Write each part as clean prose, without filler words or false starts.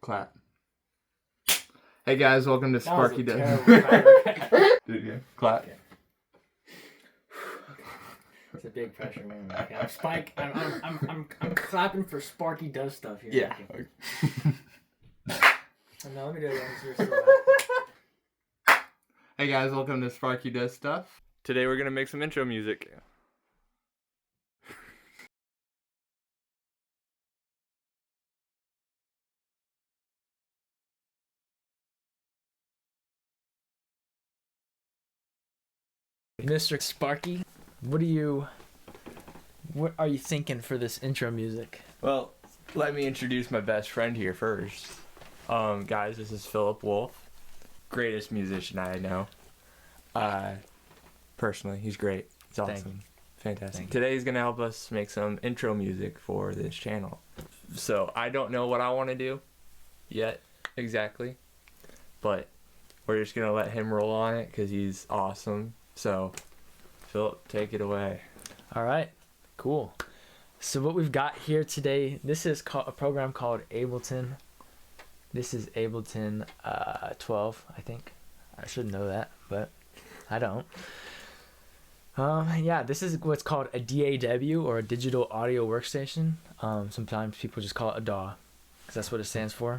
Clap. Hey guys, welcome to Sparky Do Does. it again. Clap. Okay. It's a big pressure moment. Okay. I'm Spike. I'm clapping for Sparky does stuff here. Yeah. No, let me do it again. Hey guys, welcome to Sparky Does Stuff. Today we're gonna make some intro music. Mr. Sparky, what are you thinking for this intro music? Well, let me introduce my best friend here first. Guys, this is Philip Wolf, greatest musician I know. Personally, he's great. He's awesome. Fantastic. Today he's gonna help us make some intro music for this channel. So I don't know what I want to do yet exactly, but we're just gonna let him roll on it because he's awesome. So, Philip, take it away. All right, cool. So what we've got here today, this is a program called Ableton. This is Ableton 12, I think. I should know that, but I don't. Yeah, this is what's called a DAW, or a digital audio workstation. Sometimes people just call it a DAW, because that's what it stands for.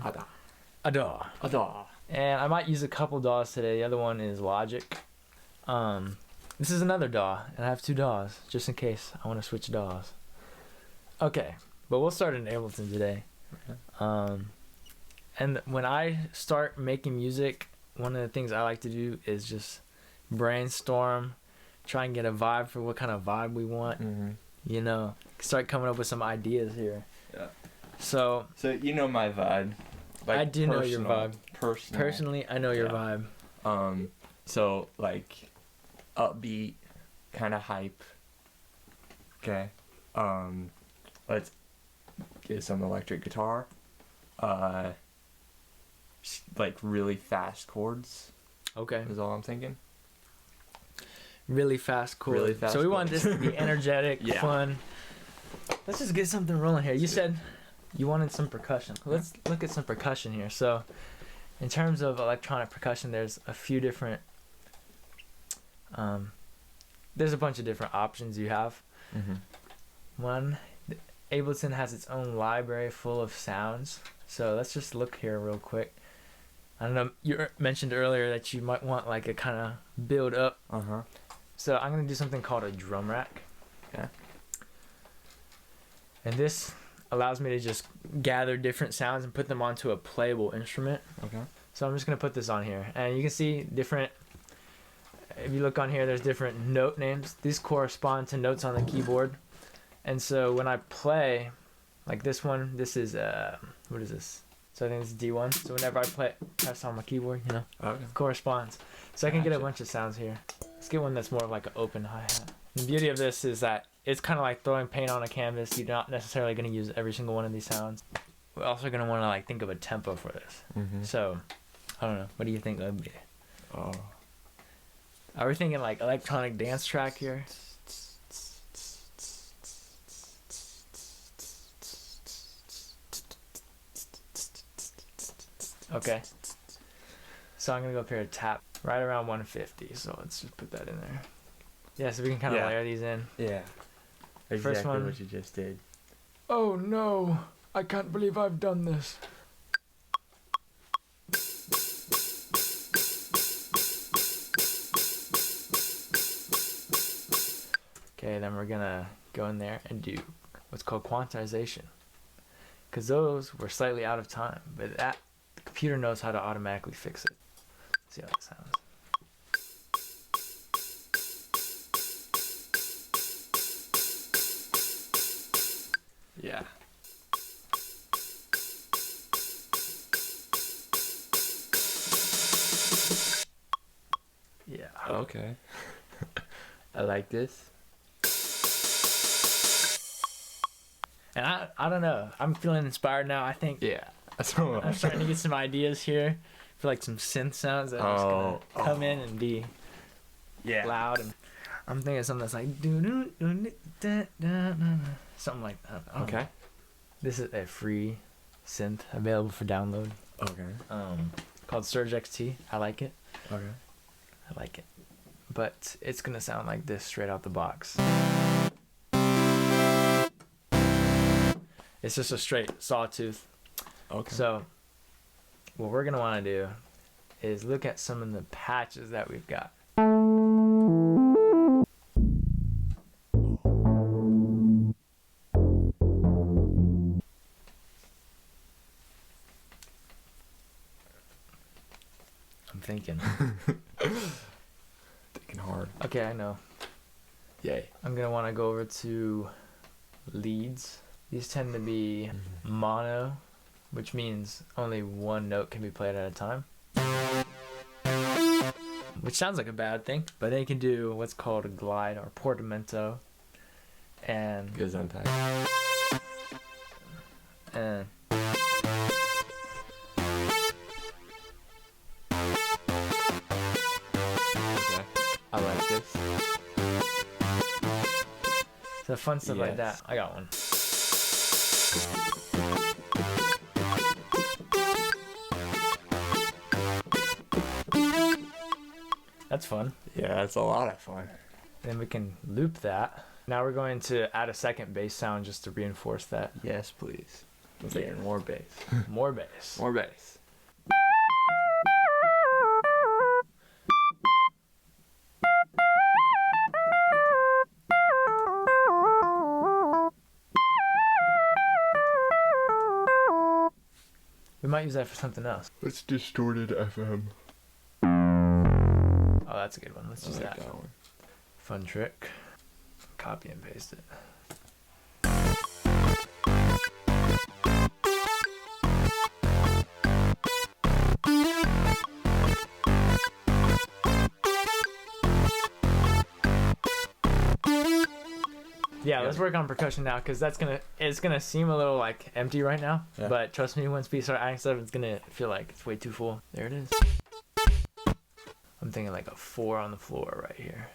A DAW. A DAW. And I might use a couple DAWs today. The other one is Logic. This is another DAW, and I have two DAWs, just in case I want to switch DAWs. Okay, but we'll start in Ableton today. And when I start making music, one of the things I like to do is just brainstorm, try and get a vibe for what kind of vibe we want. You know, start coming up with some ideas here. Yeah. So you know my vibe. Like, I do know your vibe. Personally, I know your vibe. So like upbeat, kind of hype. Okay. Let's get some electric guitar. Like really fast chords. Okay. Is all I'm thinking. Really fast chords. Really fast so we chords. want this to be energetic, fun. Let's just get something rolling here. You said you wanted some percussion. Let's look at some percussion here. So in terms of electronic percussion, there's a few different there's a bunch of different options you have. One, Ableton has its own library full of sounds. So let's just look here real quick. I don't know, you mentioned earlier that you might want like a kind of build up. So I'm gonna do something called a drum rack. Okay. And this allows me to just gather different sounds and put them onto a playable instrument. Okay. So I'm just gonna put this on here, and you can see different. If you look on here, there's different note names. These correspond to notes on the keyboard, and so when I play, like this one, this is what is this? So I think it's D1. So whenever I press on my keyboard, you know, it corresponds. So I can get a bunch of sounds here. Let's get one that's more of like an open hi-hat. The beauty of this is that it's kind of like throwing paint on a canvas. You're not necessarily going to use every single one of these sounds. We're also going to want to like think of a tempo for this. So I don't know. What do you think that would be? Are we thinking like electronic dance track here? Okay. So I'm going to go up here and tap right around 150. So let's just put that in there. Yeah, so we can kind of layer these in. Yeah. Exactly First one. what you just did. Oh no, I can't believe I've done this. Okay, then we're gonna go in there and do what's called quantization. Because those were slightly out of time, but the computer knows how to automatically fix it. Let's see how that sounds. Yeah. Yeah. Okay. I like this. And I don't know. I'm feeling inspired now. I think I'm starting to get some ideas here for like some synth sounds that are just gonna come in and be loud. And I'm thinking of something that's like something like that. Okay. This is a free synth available for download. Okay. Called Surge XT. I like it. Okay. I like it. But it's gonna sound like this straight out the box. It's just a straight sawtooth. Okay. So what we're gonna wanna do is look at some of the patches that we've got. I'm thinking. Thinking hard. Okay, I know. Yay. I'm gonna wanna go over to leads. These tend to be mono, which means only one note can be played at a time. Which sounds like a bad thing, but they can do what's called a glide or portamento. And Gesundheit. and Okay. I like this. so fun stuff like that. Yes. I got one. That's fun. Yeah, that's a lot of fun. Then we can loop that. Now we're going to add a second bass sound just to reinforce that. Yes, please. Let's get more bass. More bass. More bass. We might use that for something else. Let's distorted FM. Oh, that's a good one. Let's use that. one. Fun trick. Copy and paste it. Yeah, let's work on percussion now, because it's gonna seem a little like empty right now. Yeah. But trust me, once we start adding stuff, it's gonna feel like it's way too full. There it is. I'm thinking like a 4 on the floor right here.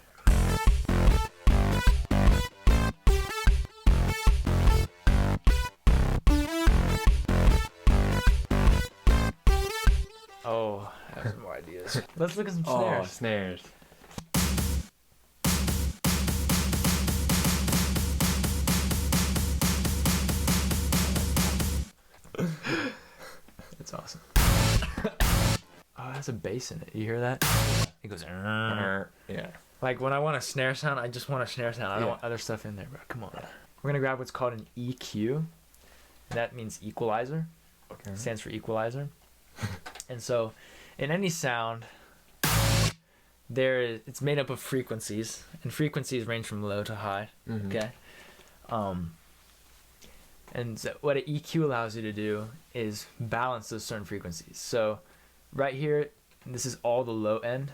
Oh, I have some more ideas. Let's look at some snares. Oh, snares. That's awesome. Oh, that's a bass in it. You hear that? It goes. Yeah. Like when I want a snare sound, I just want a snare sound. I don't want other stuff in there, bro. Come on. We're gonna grab what's called an EQ. And that means equalizer. Okay. It stands for equalizer. And so, in any sound, it's made up of frequencies, and frequencies range from low to high. Mm-hmm. Okay. And so what an EQ allows you to do is balance those certain frequencies. So right here, this is all the low end,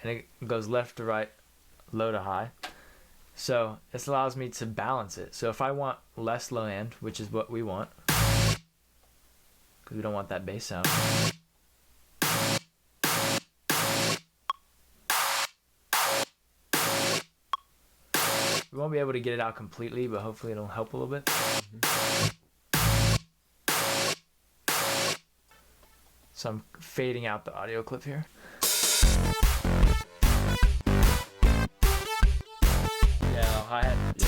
and it goes left to right, low to high. So this allows me to balance it. So if I want less low end, which is what we want, because we don't want that bass sound. We won't be able to get it out completely, but hopefully it'll help a little bit. So I'm fading out the audio clip here. Yeah, hi-hat. Yeah.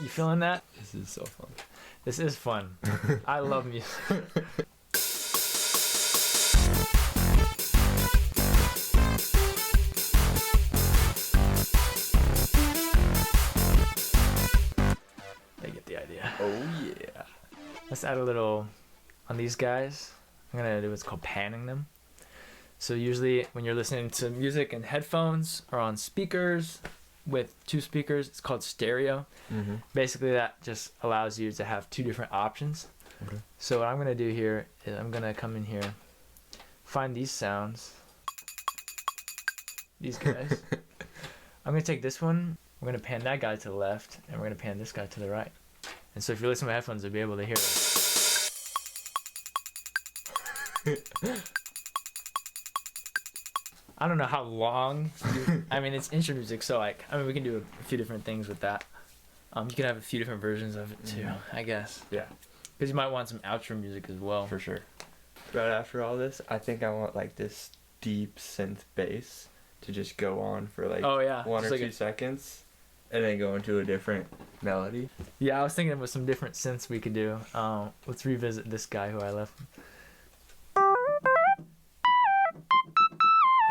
You feeling that? This is so fun. This is fun. I love music. They get the idea. Oh yeah. Let's add a little on these guys. I'm gonna do what's called panning them. So usually when you're listening to music in headphones or on speakers with 2 speakers, it's called stereo. Mm-hmm. Basically that just allows you to have 2 different options. Okay. So what I'm gonna do here is I'm gonna come in here, find these sounds, these guys. I'm gonna take this one we're gonna pan that guy to the left, and we're gonna pan this guy to the right. And so if you're listening to my headphones, you'll be able to hear it. I don't know how long. I mean, it's intro music, so like, I mean, we can do a few different things with that. You can have a few different versions of it too, I guess. Yeah. Because you might want some outro music as well. For sure. Right after all this, I think I want like this deep synth bass to just go on for like 1 or just 2 seconds, and then go into a different melody. Yeah, I was thinking of some different synths we could do. Let's revisit this guy who I left.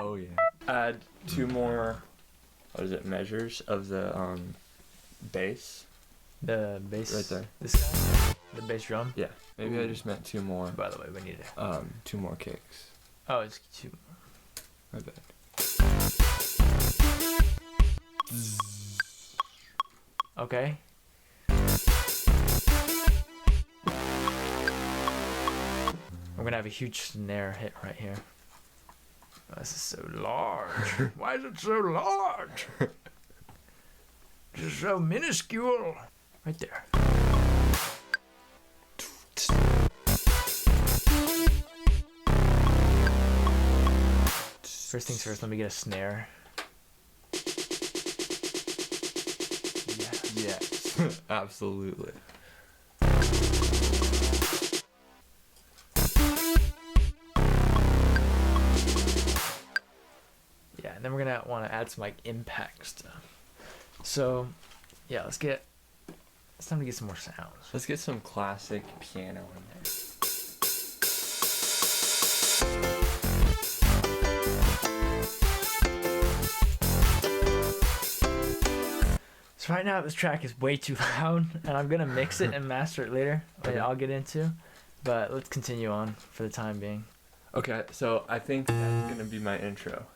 Oh yeah. Add 2 more, measures of the bass. The bass. Right there. This guy? The bass drum? Yeah. Maybe I just meant 2 more. By the way, we need it. 2 more kicks. Oh, it's 2 more. My bad. Okay. We're gonna have a huge snare hit right here. Oh, this is so large. Why is it so large? This is so minuscule. Right there. First things first, let me get a snare. Yes. Absolutely. Yeah, and then we're gonna want to add some like impact stuff. So, yeah, it's time to get some more sounds. Let's get some classic piano in there. So right now this track is way too loud, and I'm gonna mix it and master it later, which Okay. I'll get into. But let's continue on for the time being. Okay, so I think that's gonna be my intro.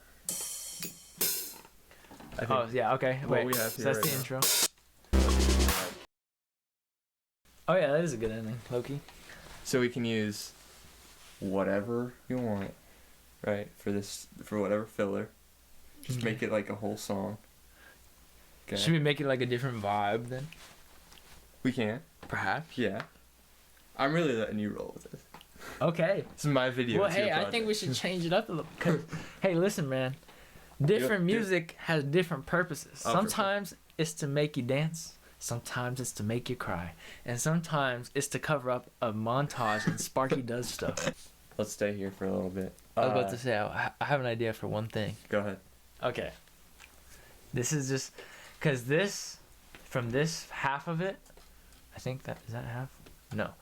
I think Oh yeah, okay. what Wait, we have so here that's right the now. intro. Oh yeah, that is a good ending, Loki. So we can use whatever you want, right? For whatever filler. Just Okay. make it like a whole song. Okay. Should we make it like a different vibe then? We can. Perhaps. Yeah. I'm really letting you roll with this. Okay. This is my video. Well, it's your hey, I think we project. should change it up a little. 'Cause, hey, listen, man. Different Yep. music has different purposes. Oh, for sure. Sometimes it's to make you dance. Sometimes it's to make you cry. And sometimes it's to cover up a montage and Sparky does stuff. Let's stay here for a little bit. I was about to say, I have an idea for one thing. Go ahead. Okay. This is just... Because this... From this half of it... I think that... Is that half? No.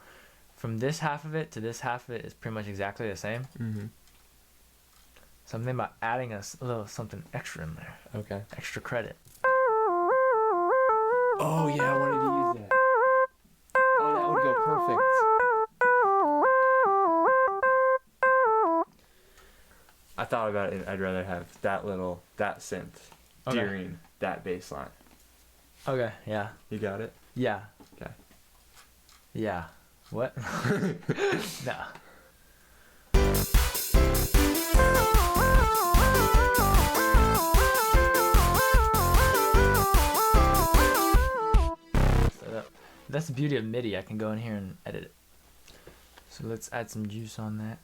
From this half of it to this half of it is pretty much exactly the same. Mm-hmm. So I'm thinking about adding a little something extra in there. Okay. Extra credit. Oh yeah, I wanted to use that. Oh, that would go perfect. I thought about it, and I'd rather have that synth Okay. during that bass line. Okay, yeah. You got it? Yeah. Okay. Yeah. What? Nah. That's the beauty of MIDI. I can go in here and edit it. So let's add some juice on that.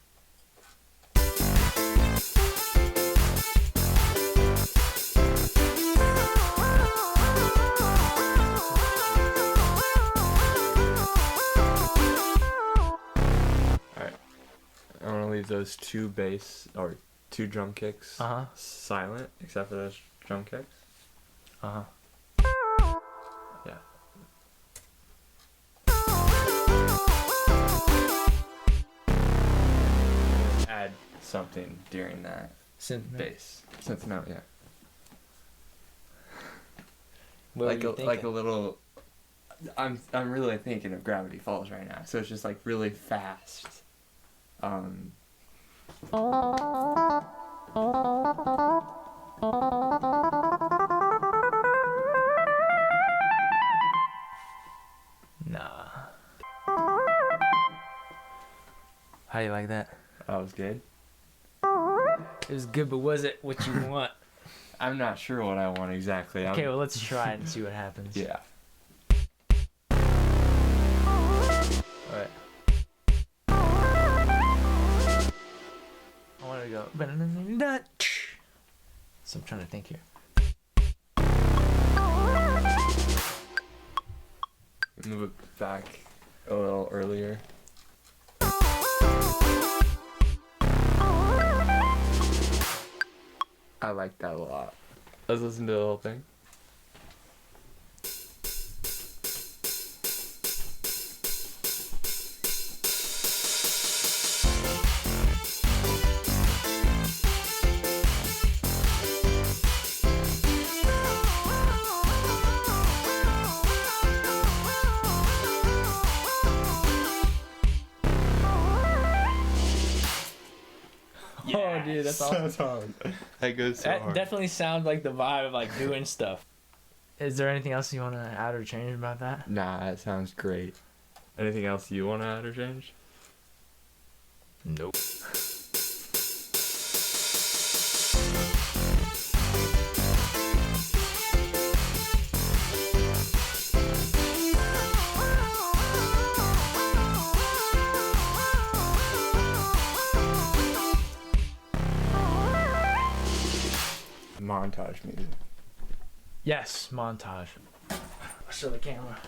Alright. I want to leave those 2 bass or 2 drum kicks Uh-huh. silent, except for those drum kicks. Uh-huh. Yeah. Add something during that Synth note. bass. Synth note, yeah. What like were a you like a thinking? little. I'm really thinking of Gravity Falls right now, so it's just like really fast. Nah. How do you like that? That was good. It was good, but was it what you want? I'm not sure what I want exactly. Okay, well, let's try it and see what happens. Yeah. Alright. I want to go. So I'm trying to think here. Move it back a little earlier. I like that a lot. Let's listen to the whole thing. Oh, dude, that's awesome. That's hard. That goes so That hard. definitely sounds like the vibe of like doing stuff. Is there anything else you want to add or change about that? Nah, that sounds great. Anything else you want to add or change? Nope. Montage music. Yes, montage. I'll show the camera.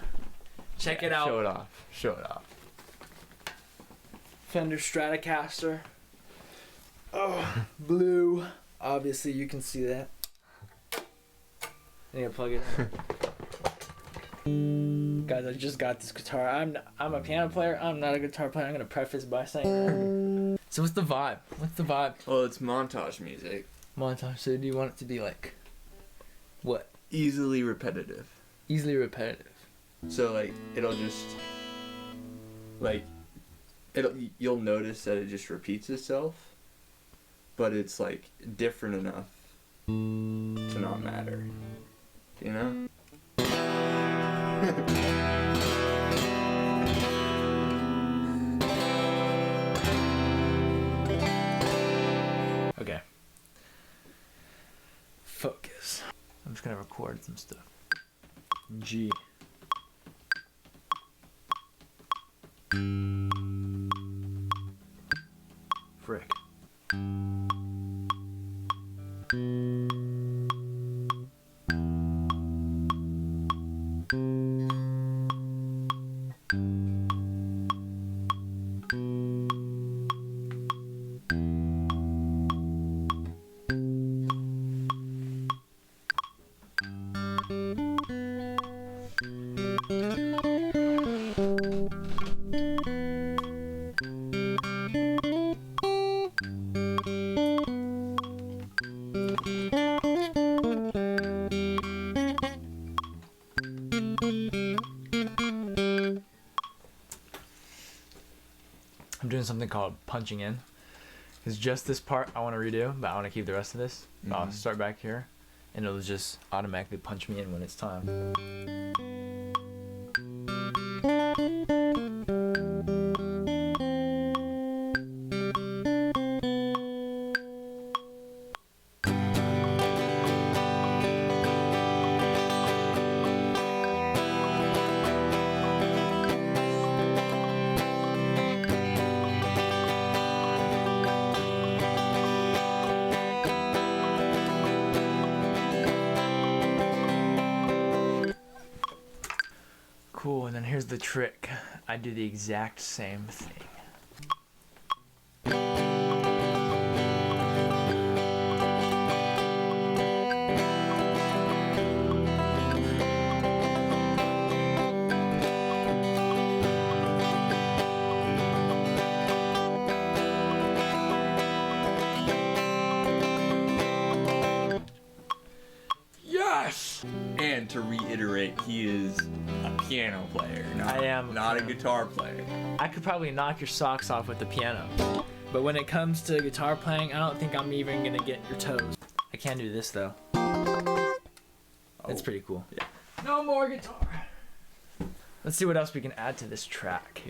Check it out. Show it off. Show it off. Fender Stratocaster. Oh, blue. Obviously, you can see that. I need to plug it in. Guys, I just got this guitar. I'm a piano player. I'm not a guitar player. I'm gonna preface by saying that. So what's the vibe? What's the vibe? Well, it's montage music. Montage. So do you want it to be like what? Easily repetitive. Easily repetitive. So like it'll just like you'll notice that it just repeats itself, but it's like different enough to not matter. You know? Okay. Focus. I'm just gonna record some stuff. G. Frick. I'm doing something called punching in. It's just this part I want to redo, but I want to keep the rest of this. Mm-hmm. I'll start back here, and it'll just automatically punch me in when it's time. Cool, and then here's the trick. I do the exact same thing. Yes! And to reiterate, he is a piano player. I am not a guitar player. I could probably knock your socks off with the piano, but when it comes to guitar playing, I don't think I'm even gonna get your toes. I can do this though. That's pretty cool. Yeah. No more guitar. Let's see what else we can add to this track.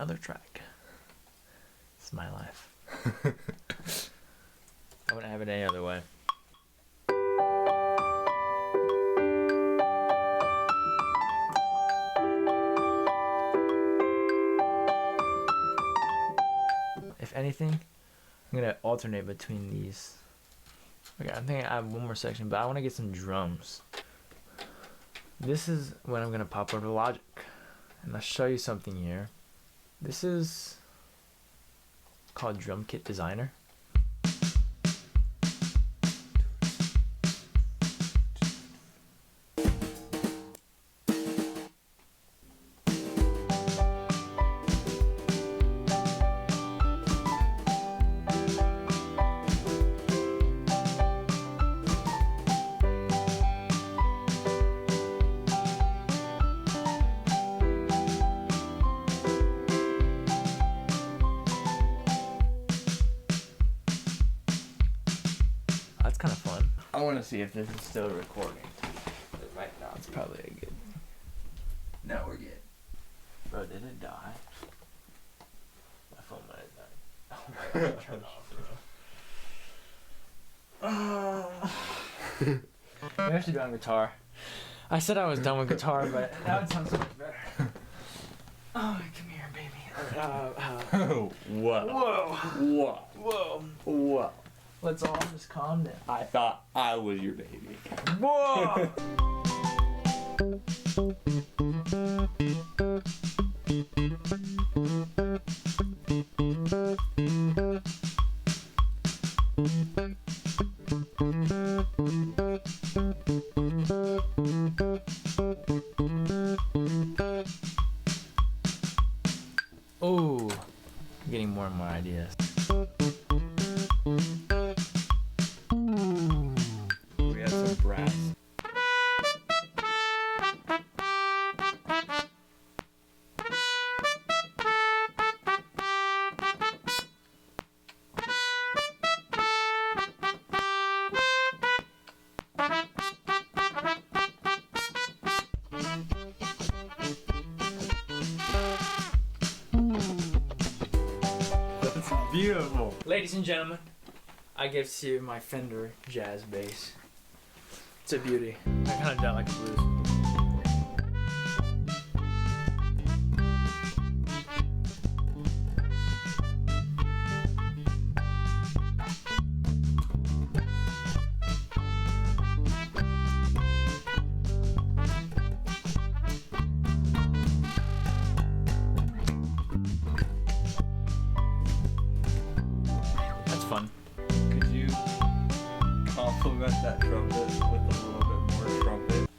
another track. It's my life. I wouldn't have it any other way. If anything, I'm gonna alternate between these. Okay, I think I have one more section, but I want to get some drums. This is when I'm gonna pop over Logic, and I'll show you something here. This is called Drum Kit Designer. That's kind of fun. I want to see if this is still recording. It might not. It's probably a good. No, we're good. Bro, did it die? My phone might have died. Oh my god, turn it off, bro. We have to do it on guitar. I said I was done with guitar, but now it sounds so much better. Oh, come here, baby. Whoa. Whoa. Whoa. Whoa. Whoa. Let's all just calm down. I thought I was your baby. Whoa! Oh, I'm getting more and more ideas. We have some brass. That's beautiful. Ladies and gentlemen, I give to you my Fender jazz bass. It's a beauty. I kind of don't like the blues. That's fun. Could you compliment that trumpet with a little bit more trumpet?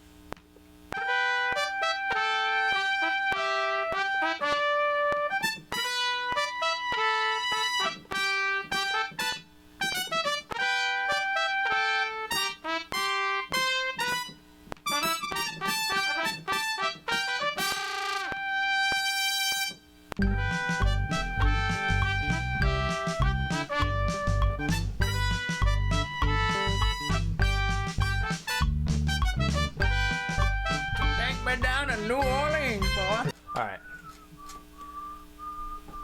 New Orleans, boy. Alright.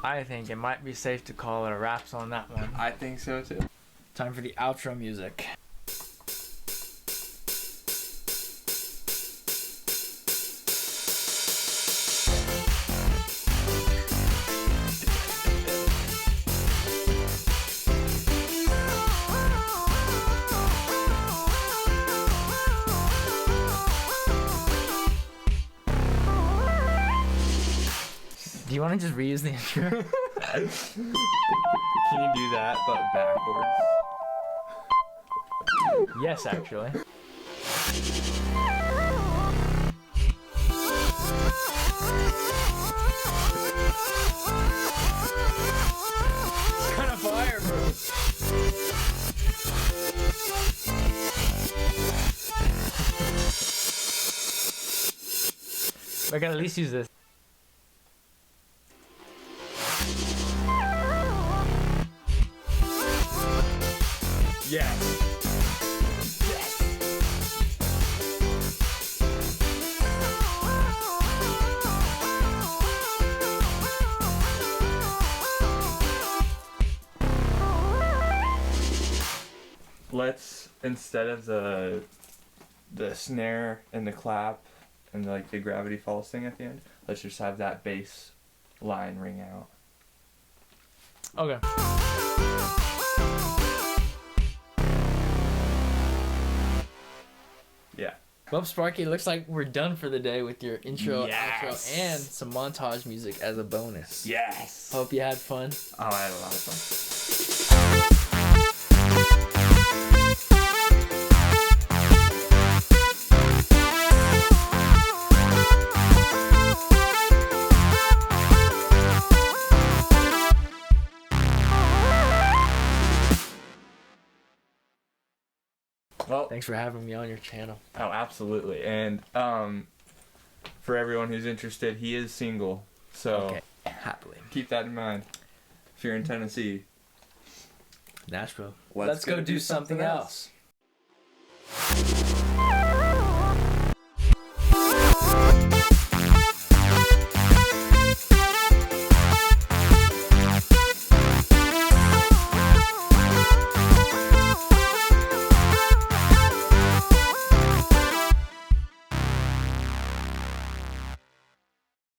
I think it might be safe to call it a wraps on that one. I think so too. Time for the outro music. Do you want to just reuse the intro? Can you do that, but backwards? Yes, actually. It's kind of fire, bro. I gotta at least use this. Yes. let's, instead of the snare and the clap and like the Gravity Falls thing at the end, let's just have that bass line ring out. Okay. Yeah. Well, Sparky, it looks like we're done for the day with your intro, Yes. outro, and some montage music as a bonus. Yes. Hope you had fun. Oh, I had a lot of fun. Well, Thanks for having me on your channel. oh, absolutely. And for everyone who's interested, he is single. So Okay. Happily. keep that in mind. If you're in Tennessee, Nashville. Let's go do something else.